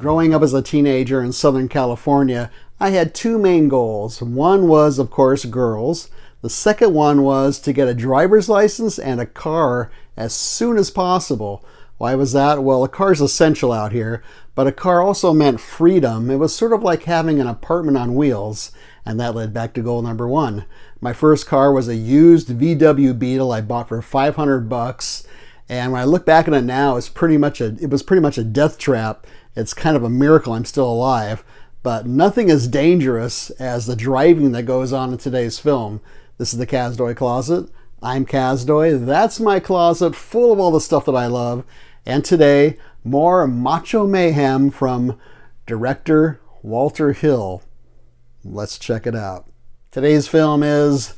Growing up as a teenager in Southern California, I had two main goals. One was, of course, girls. The second one was to get a driver's license and a car as soon as possible. Why was that? Well, a car is essential out here, but a car also meant freedom. It was sort of like having an apartment on wheels, and that led back to goal number one. My first car was a used VW Beetle I bought for $500, and when I look back on it now, it was pretty much a death trap. It's kind of a miracle I'm still alive, but nothing as dangerous as the driving that goes on in today's film. This is the Kazdoy Closet. I'm Kazdoy. That's my closet full of all the stuff that I love. And today, more macho mayhem from director Walter Hill. Let's check it out. Today's film is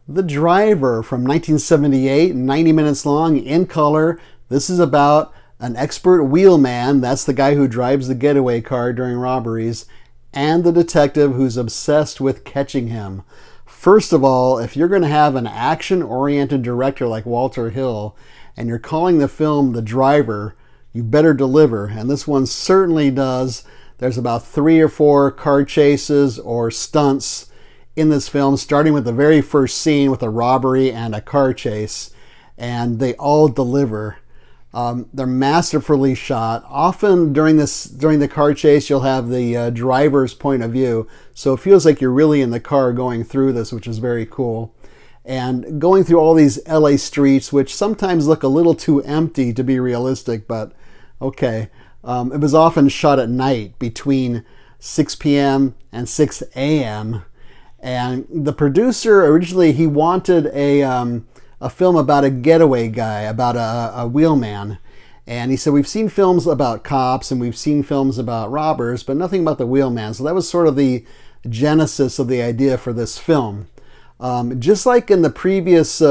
The Driver from 1978, 90 minutes long, in color. This is about an expert wheelman, that's the guy who drives the getaway car during robberies, and the detective who's obsessed with catching him. First of all, if you're going to have an action-oriented director like Walter Hill, and you're calling the film The Driver, you better deliver, and this one certainly does. There's about 3 or 4 car chases or stunts in this film, starting with the very first scene with a robbery and a car chase, and they all deliver. They're masterfully shot. Often during the car chase, you'll have the driver's point of view, so it feels like you're really in the car going through this, which is very cool. And going through all these LA streets, which sometimes look a little too empty to be realistic, but okay. It was often shot at night between 6 p.m. and 6 a.m. And the producer originally, he wanted a film about a getaway guy, about a wheelman. And he said, we've seen films about cops and we've seen films about robbers, but nothing about the wheelman. So that was sort of the genesis of the idea for this film. Just like in the previous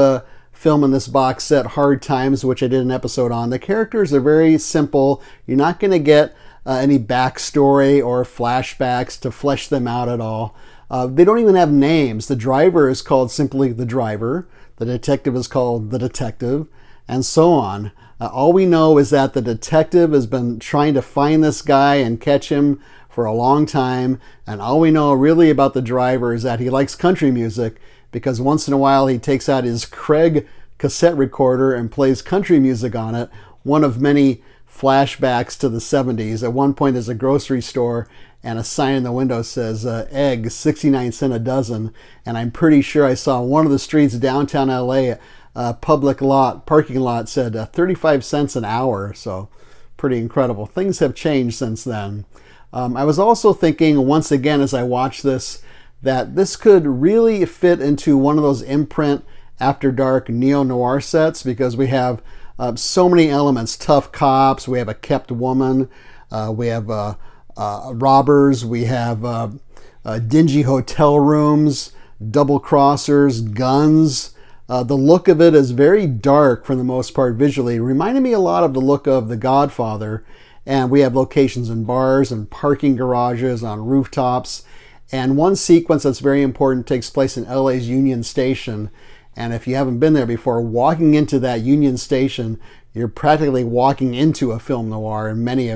film in this box set, Hard Times, which I did an episode on, the characters are very simple. You're not going to get any backstory or flashbacks to flesh them out at all. They don't even have names. The driver is called simply The Driver. The detective is called The Detective, and so on. All we know is that the detective has been trying to find this guy and catch him for a long time, and all we know really about the driver is that he likes country music, because once in a while he takes out his Craig cassette recorder and plays country music on it, one of many flashbacks to the 70s. At one point there's a grocery store and a sign in the window says eggs 69 cents a dozen, and I'm pretty sure I saw one of the streets downtown LA, parking lot said 35 cents an hour, so pretty incredible. Things have changed since then. I was also thinking once again as I watched this that this could really fit into one of those imprint After Dark neo-noir sets, because we have so many elements. Tough cops, we have a kept woman, we have robbers, we have dingy hotel rooms, double crossers, guns. The look of it is very dark for the most part visually. It reminded me a lot of the look of The Godfather. And we have locations in bars and parking garages, on rooftops. And one sequence that's very important takes place in LA's Union Station. And if you haven't been there before, walking into that Union Station, you're practically walking into a film noir, and many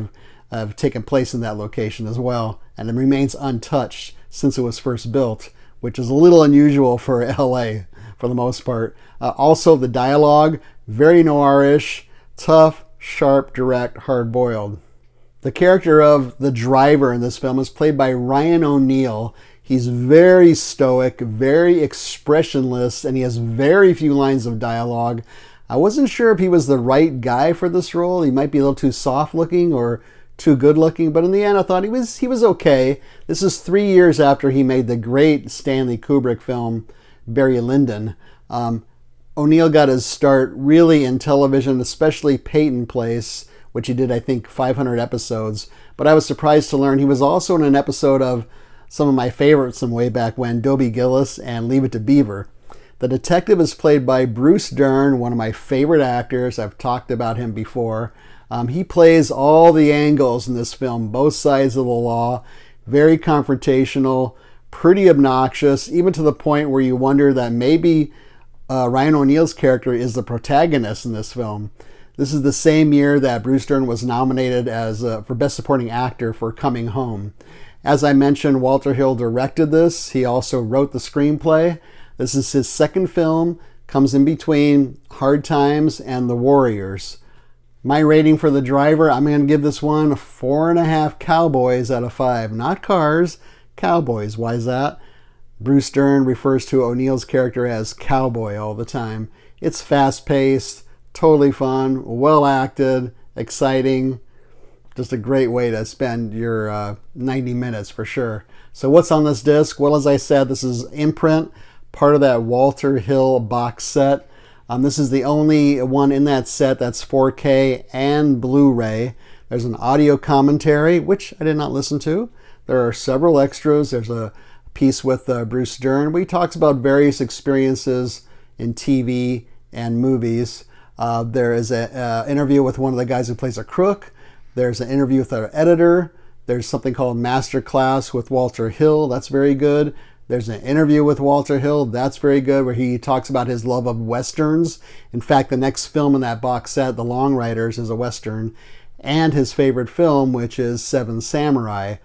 have taken place in that location as well. And it remains untouched since it was first built, which is a little unusual for LA for the most part. Also, the dialogue, very noirish, tough, sharp, direct, hard-boiled. The character of the driver in this film is played by Ryan O'Neal. He's very stoic, very expressionless, and he has very few lines of dialogue. I wasn't sure if he was the right guy for this role. He might be a little too soft-looking or too good-looking, but in the end I thought he was okay. This is 3 years after he made the great Stanley Kubrick film, Barry Lyndon. O'Neal got his start really in television, especially Peyton Place, which he did, I think, 500 episodes. But I was surprised to learn he was also in an episode of some of my favorites from way back when, Dobie Gillis and Leave It to Beaver. The detective is played by Bruce Dern, one of my favorite actors. I've talked about him before. He plays all the angles in this film, both sides of the law, very confrontational, pretty obnoxious, even to the point where you wonder that maybe Ryan O'Neal's character is the protagonist in this film. This is the same year that Bruce Dern was nominated as for Best Supporting Actor for Coming Home. As I mentioned, Walter Hill directed this. He also wrote the screenplay. This is his second film, comes in between Hard Times and The Warriors. My rating for The Driver, I'm going to give this one 4.5 cowboys out of 5. Not cars, cowboys. Why is that? Bruce Dern refers to O'Neill's character as Cowboy all the time. It's fast-paced, totally fun, well acted, exciting. Just a great way to spend your 90 minutes for sure. So what's on this disc? Well, as I said, this is imprint, part of that Walter Hill box set. This is the only one in that set that's 4K and Blu-ray. There's an audio commentary, which I did not listen to. There are several extras. There's a piece with Bruce Dern, where he talks about various experiences in TV and movies. There is an interview with one of the guys who plays a crook. There's an interview with our editor. There's something called Master Class with Walter Hill. That's very good. There's an interview with Walter Hill. That's very good, where he talks about his love of Westerns. In fact, the next film in that box set, The Long Riders, is a Western. And his favorite film, which is Seven Samurai.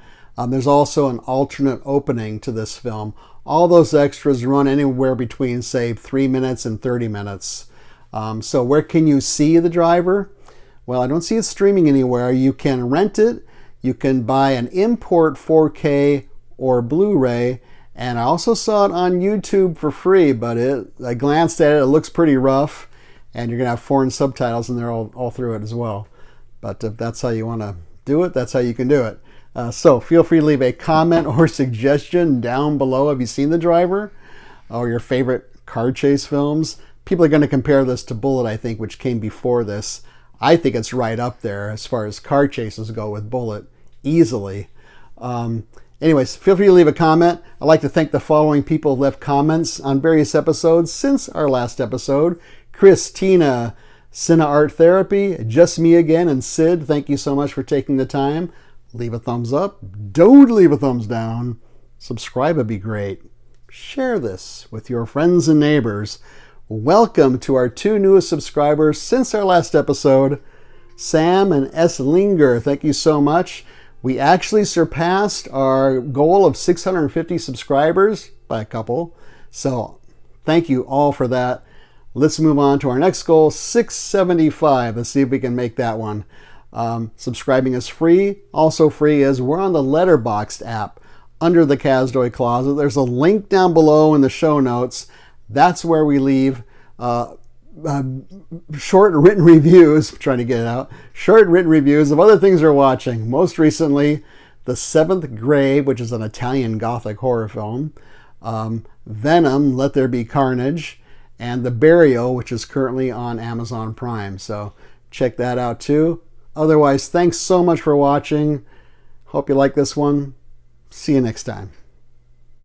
There's also an alternate opening to this film. All those extras run anywhere between, say, 3 minutes and 30 minutes. So where can you see The Driver? Well, I don't see it streaming anywhere. You can rent it. You can buy an import 4K or Blu-ray. And I also saw it on YouTube for free, but I glanced at it. It looks pretty rough. And you're going to have foreign subtitles in there all through it as well. But if that's how you want to do it, that's how you can do it. So feel free to leave a comment or suggestion down below. Have you seen The Driver? Or your favorite car chase films? People are going to compare this to Bullet, I think, which came before this. I think it's right up there as far as car chases go with Bullet, easily. Anyways, feel free to leave a comment. I'd like to thank the following people who left comments on various episodes since our last episode. Christina, Cine Art Therapy, Just Me Again, and Sid, thank you so much for taking the time. Leave a thumbs up. Don't leave a thumbs down. Subscribe would be great. Share this with your friends and neighbors. Welcome to our 2 newest subscribers since our last episode, Sam and S. Linger. Thank you so much. We actually surpassed our goal of 650 subscribers by a couple. So thank you all for that. Let's move on to our next goal, 675. Let's see if we can make that one. Subscribing is free. Also free is we're on the Letterboxd app under the Kazdoy Closet. There's a link down below in the show notes. That's where we leave short written reviews, trying to get it out, short written reviews of other things we're watching. Most recently, The Seventh Grave, which is an Italian Gothic horror film, Venom, Let There Be Carnage, and The Burial, which is currently on Amazon Prime. So check that out too. Otherwise, thanks so much for watching. Hope you like this one. See you next time.